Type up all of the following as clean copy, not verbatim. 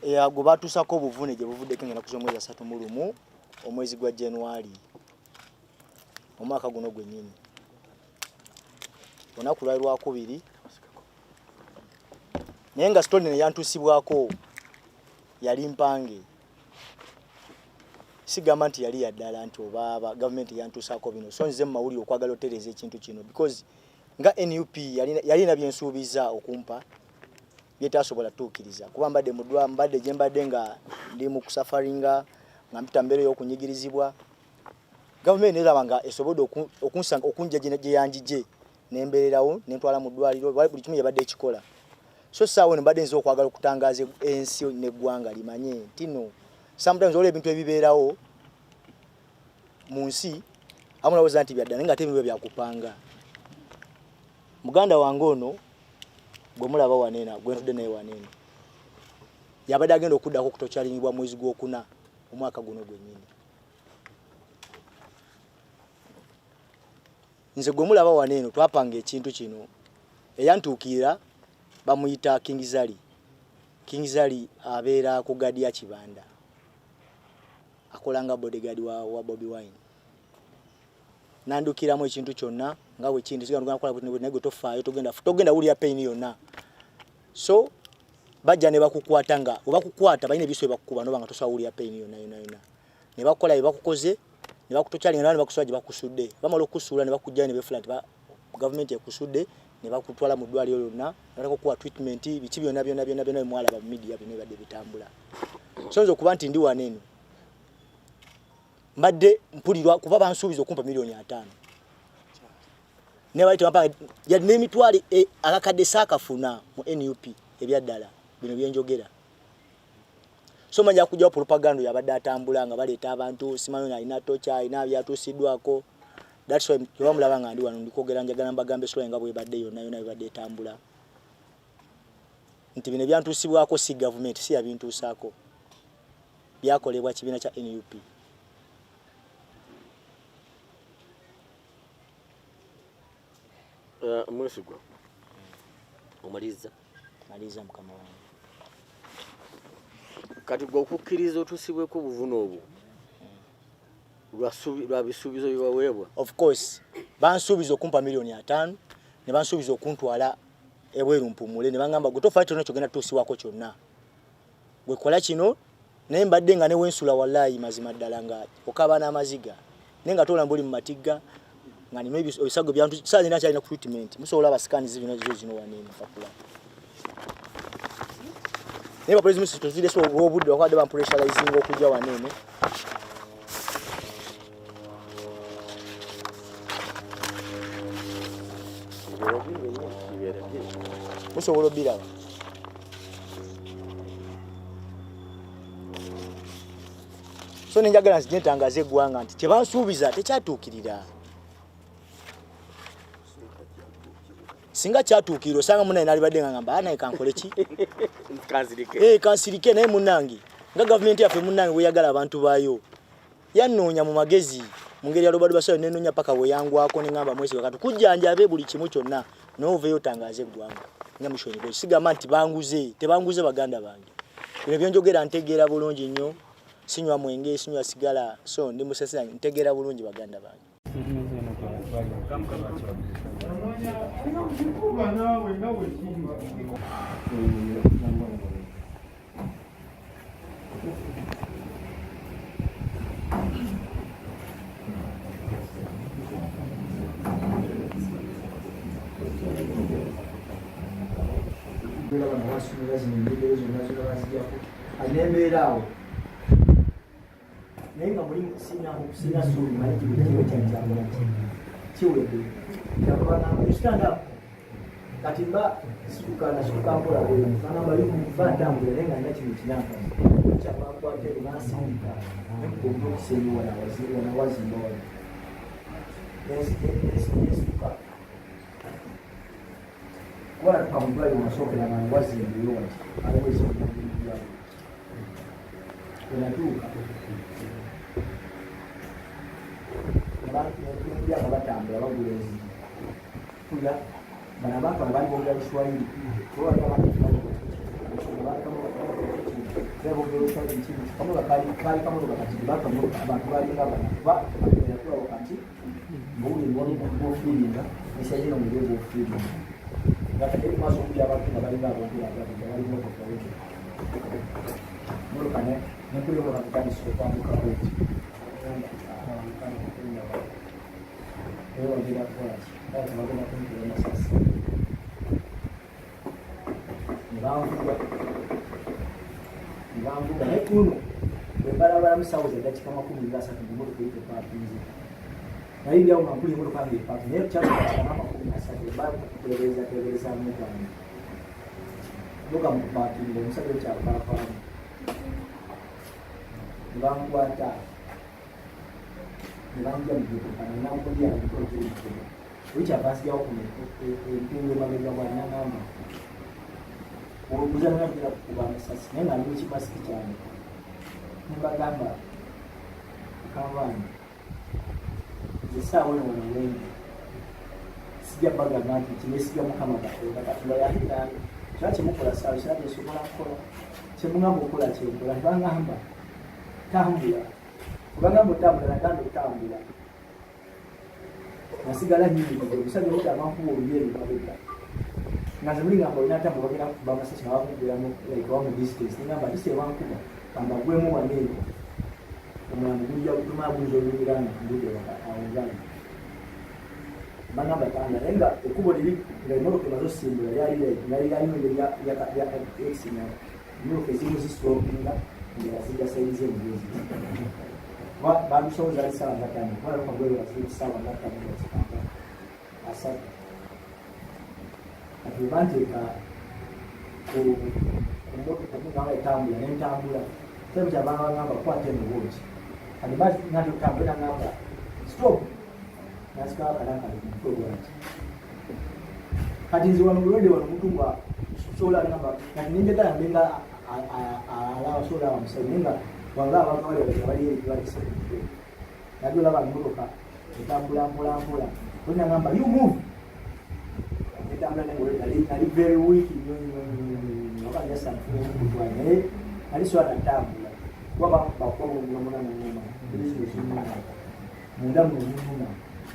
Yagobatusako obuvune gye buvudde kengena kuzomweza 3 omwezi gwa January omwaka guno gwennyini. Olunaku lwali lwakubiri naye nga stone ne yantusibwako yali mpange. Sigamba nti yali yaddala nti oba gavumenti yantusako bino. So nze mu mawulire okwagala otereza ekintu kino because nga NUP yalina byensuubiza okumpa byetasobola tuukiriza. Kuba mbadde gye mbadde nga ndi mu kusafaringa nga mpita mbere y'okunyigirizibwa. Gavumenti eraba nga esobodde okunja gye yanjije nembeererawo nentwala mu ddwaliro buli kimu yabadde ekikola. So saawe mbadde nzo okwagala okutangaza ensi n'eggwanga limanye nti no sometimes olwo ebintu ebibeerawo mu nsi amunawoza nti byaddala nga tebintu byakupanga. Muganda wange ono gwe mulaba waneena gwe ntudde naye waneena yabadde agenda okuddako okutokyalimibwa mwezi gw'okuna omwaka guno gwennyini. Nze gwe mulaba waneeno twapanga ekintu kino eyantuukira bamuyita King Zali abeera ku gadi ya Kibanda akolanga bodyguard wa Bobi Wine. Nandukiramu ekintu kyonna nga bwe kintu sigenda kukola buti nego tofaayo togenda wulira pain yonna. So bajja ne bakukwata nga obakukwata balina ebiswe bakukuba noba nga tosobola wulira pain yonna. Ne bakola ebakukoze ne bakutokyalinga ne bakuswaje bakusudde bamala okusuula ne bakujja ne befula nti government ekusudde ne bakutwala mu ddwaliro lyonna natako kuwa treatment biki byonna mwalaba mu media bino badde bitambula. So nzo kuba nti ndi waneeno mbadde mpulirwa kuba bansuubiza okumpa $5,000,000 ne bayita bampa ya n'emitwale akakadde saakafuna mu NUP ebyaddala bino byenjogera. So manja kujja propaganda yabadde atambula nga baleeta abantu simanyo alina tocha alina byatusiddwako. That's why yomulaba nga ndi wano ndikogera njagala mbagambe story nga bwe badde yonna ebadde etambula nti bino byantusibwako si government si yabintusaako byakolebwa kibiina kya NUP. Mwesigwa omaliza mukama wange kati gwe okukkiriza otusibweko obuvune obwo lwa bisuubizo bibaweebwa. Of course bansuubiza okumpa $5,000,000 ne bansuubiza okuntwala ebweru mpumule ne bangamba gwe tofayo kyonna kyogenda tuusiwako kyonna gwe kola kino naye mbadde nga ne wensula wallahi mazima ddala nga okaba n'amaziga naye nga tolamba oli mu matigga nga nina ebisago byantu saazi nina kyalina ku treatment musobola abasikani zino waneeno fakula naye bapolisi tuzidde so olw'obudde bakwadde bampressurizinga okujja waneeno. Musobola obiraba so nenjagala nzije ntangaza eggwanga nti kyebansuubiza tekyatuukirira. Singa kyatuukirira osanga munaye nalibadde nga ngamba naye kankole ki kansirike naye munnange nga gavumenti yaffe munnange bweyagala abantu baayo yannoonya mu magezi mu ngeri ya lobadi basayo nenoonya paka weyangwako ne ngamba Mwesigwa kati kujjanjabe buli kimu kyonna n'oveeyo otangaza eggwanga nga mushonyi sigamba nti tebanguze baganda bange bino byenjogera ntegeera bulungi nnyo sinywa mwenge sinywa sigala so ndi musese ntegeera bulungi baganda bange. Nenga muri sina suri mali kibikiwe cyangwa kiwede yakubana stand up katimba sikuka mbora wewe sana bali kumfata mbele nenga ndachi mtinaka chapa kwa tele nasi ndio kusema wana waziri mbona yes kwa pamoja na masoko na waziri ndio anaweza kuingia kuna duka ya batambula bagulezi kula bana bapa bali bonga Kiswahili kwa kama lebo byo kwa nchi kama kali kama ndo bakatibaka mu abantu bali ngaba ba yakula wakati mbuli mboni mu feeling nishaje no mbuli feeling ngakati maso kuja abantu bali ngaba bali mu kwa wewe mulukane nekuli mu bakati sio kwa mkaboti ewa bila kwa hata tunataka kuendelea sasa Ngambuka hekuno bebalabala musawuza dakika 13 ngumuru kuite paapinzi na hivi au makuli ngumuru kange paapinzi ne chama kama 13 babu kueleza muda ndoka mpapinzi musabe cha papa ngambwata ngambya mbipo kana nampodia mtoto wicha basi yao kumepinga mabega bwana ngamba Ubuzana bila kubana sasa nena nichi basi cyane nibagamba kawani zisawe wana wengi sija baga nati kimesikia mukama bakora katula yahita cyache mukora sawa cyaje sumara kola chemunga mukora chembura bangamba tambula bangamba tambula kandi tambula nasigala nyingi ngo bisaje muda amafu yeri babeka Nazamuri ngamba inata mubagera kubama sasa bakubira mu like wa mu distance ngamba ise wankuba kamba gwemu wanene umwana burya utuma buzo lubirana ngude awuzana bangamba tanda enga ukubona ibi ngayimoro kebazo simbura yari mu ya x nya no kezimu zistrokinga ngira sija saize mbuzi wa babisho za sala ngatani kwa kwa gwero wa sala ngatani asa Advantage kumbuka tambula n'entambula temu kyabanga ngamba kwate mubuuzi kati basi nato tambula ngamba stop nasika kalaka program kati nziwa mulode wa mutumba sola ngamba kati ninje kala mbenga ala sola wa msenga wanga abantu wale bali sema najua laba mutoka tambula mbula kuna ngamba you move Tamla ngo ali very weak nyoka nyasa mfano ali swala tambula kwa mwana mwana ili sio munda mwana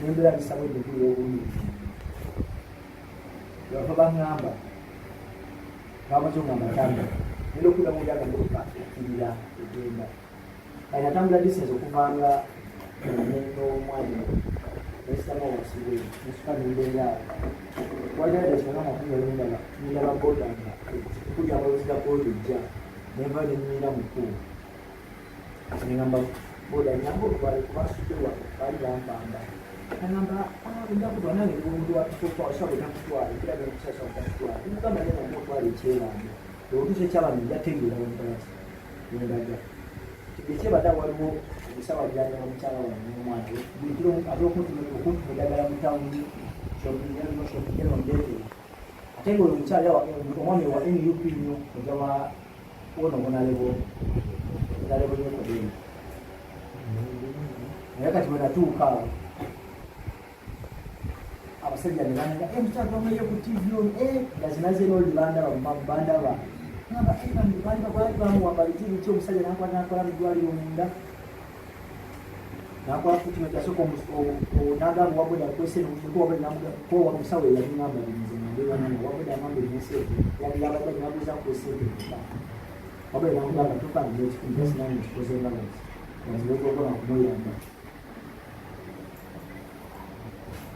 nembera bisawe ndikuri obuni yo bangamba kama chunga matanda nilo kula muda ngoka kidira kugenda aya tambula distance okuvanga nendo mwana Estamos así, buscando un día. Voy a decir una cosa muy mira la boda, cuya voz da boda ya. Never in mira muku. Ningamba boda nyambo kwa kuwa bali bamba. Ningamba ndio kwa nani ndio kwa sababu kwa kila kitu sasa kwa. Ndio kama neno mtu kwa lichela. Ndio kisha chama ni yatengi la mbasi. Ndio Kiche bada walimu bisawa byanya omukyala wa mwana bitiro azokuti mudagala mutawuni shopigero ndete atengo omukyala wa omwami wa NUP nyo ojawa ono bonalebo nyoko deni yakati banatuuka abasajja ne banga omukyala wamaye ku TV yazinaze n'olibanda bambanda ba Naba ina mbali bamu wabalizibu cyo musajja nakora mudwali munda nakora kuti metasoko naga waboda kwese n'uko waboda namuga ko wamusawe ya namba bizima ndio nani waboda mambo yese yani yaba nabuza kwese waboda namuga tuka ndio invest nani kuze namba ndio kwa kumoya namba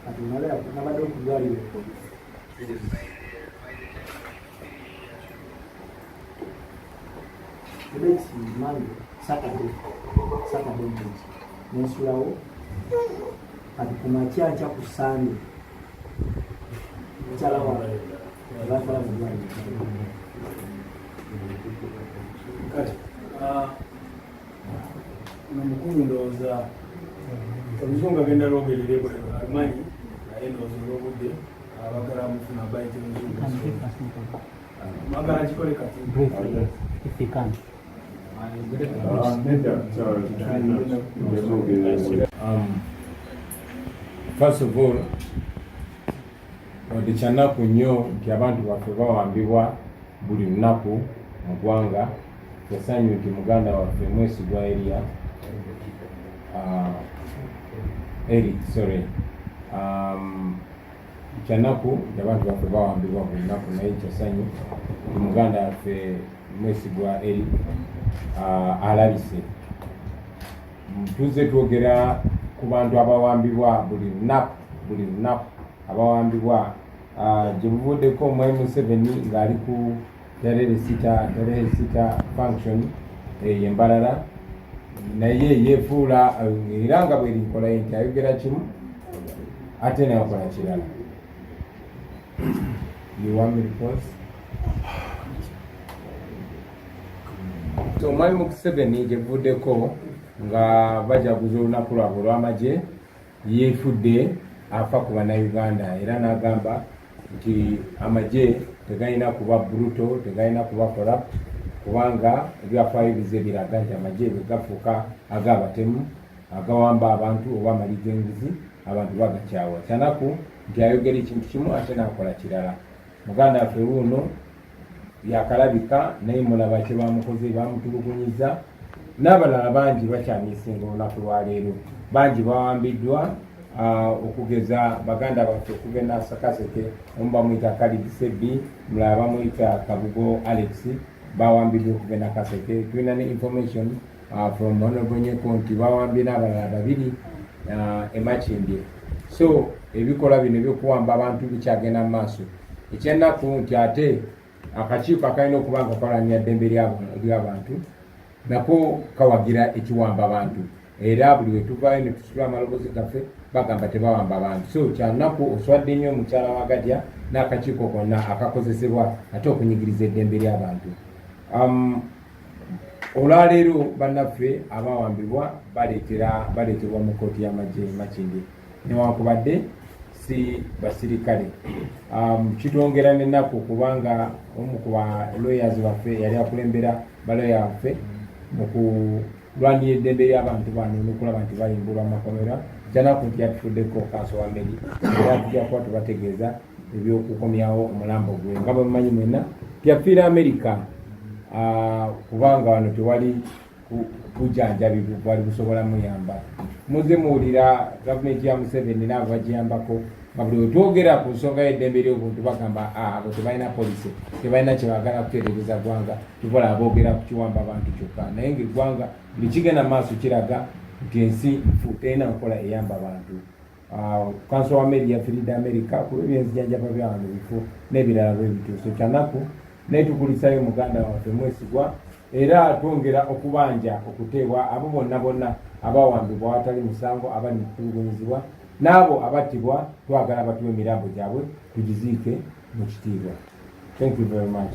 atunala nabado kudwali Next Monday, Saturday nensulawo kati kumakyankya ku Sande mukyala wawe batwala mu ddwaliro kati nomukulu ndowooza omuzungu agenda lwogerere alimanyi naye ndowooza olwobudde abagala mufuna bayite muzungu mwagala kikole kati if you can. First of all, tekyanaku nnyo nti abantu baffe bawambibwa buli lunaku mu ggwanga Yasanyu nti muganda waffe Mwesigwa kyanaku abantu baffe bawambibwa buli lunaku naye kyasanyu nti muganda waffe Mwesigwa alabise. Tuze twogera ku bantu abawambibwa buli lunaku abawambibwa gye buvuddeko Mwai Museveni ng'ali ku Terere sita function Mbarara naye yeefuula era nga bwe linkola nti ayogera kimu ate nayakola kirala. You want me to pause? So Mwai Museveni gye buvuddeko nga bajaguza olunaku lwabwe olw'amagye yeefudde afa ku bannayuganda era n'agamba nti amagye tegalina kuba brutal, tegalina kuba corrupt, kubanga ebyafaayo bize biraga nti amagye bwe gafuuka ag'abatemu agawamba abantu oba amaliga enguzi abantu bagakyawa. Kyanaku nti ayogera ekintu kimu ate n'akola kirala. Muganda waffe wuuno yakalabika naye mulaba kye bamukoze, bamutulugunyiza n'abalala bangi bakyamisinga olunaku lwaleero. Bangi bawambiddwa okugeza baganda baffe okuva e Nassakaseke, omu bamuyita Khalid Sebbi, mulala bamuyita Kabugo Alex, bawambiddwa okuva e Nakaseke. Tulina ne information from Honorable Nyeko nti bawambye n'abalala babiri e Makindye. So ebikola bino ebyokuwamba abantu bikyagenda mu maaso. Ekyennaku nti ate akakiiko akalina okuba nga kalamya ddembe ly'abantu nako kawagira ekiwamba abantu, era buli we tuvaayo ne tusula amalobozi gaffe bagamba tebawamba abantu. So kyanaku oswadde nnyo omukyala wa Gadya n'akakiiko konna akakozesebwa ate okunyigiriza eddembe ly'abantu. Olwaleero bannaffe abawambibwa baleetebwa mu kkooti y'amagye Makindye newankubadde si basirikale. Kitwongera n'ennaku kubanga omu ku ba lawyers baffe yali akulembera balawyer baffe mu kulwanira eddembe ly'abantu bano n'okulaba nti bayimbulwa amakomera. Kyanaku nti yatufuddeko kanso wa Meri era tujja kuba tubategeeza ebyokukomyawo omulambo gwe. Nga bwe mumanyi mwenna yafiira Amerika kubanga wano tewali bujjanjabi bwali busobola muyamba. Muze muwulira gavumenti ya Museveni n'abo bagiyambako nga buli we twogera ku nsonga y'eddembe ly'obuntu bagamba abo tebalina polisi, tebalina kye baagala kutereereza ggwanga, tubola aboogera ku kiwamba abantu kyokka. Naye ng'eggwanga buli kigenda mu maaso kiraga nti ensi nfu terina nkola eyamba abantu. Kanso wa Meri yafiiridde Amerika ku lw'ebyenzijanjaba by'abantu bifo n'ebirala bwe bituuso. Kyanaku naye tukulisayo muganda waffe Mwesigwa era twongera okubanja okuteebwa abo bonna abawambibwa awatali musango abali mu kutulugunyizibwa n'abo abattibwa twagala batuwe emirambo gyabwe tugiziike mu kitiibwa. Thank you very much.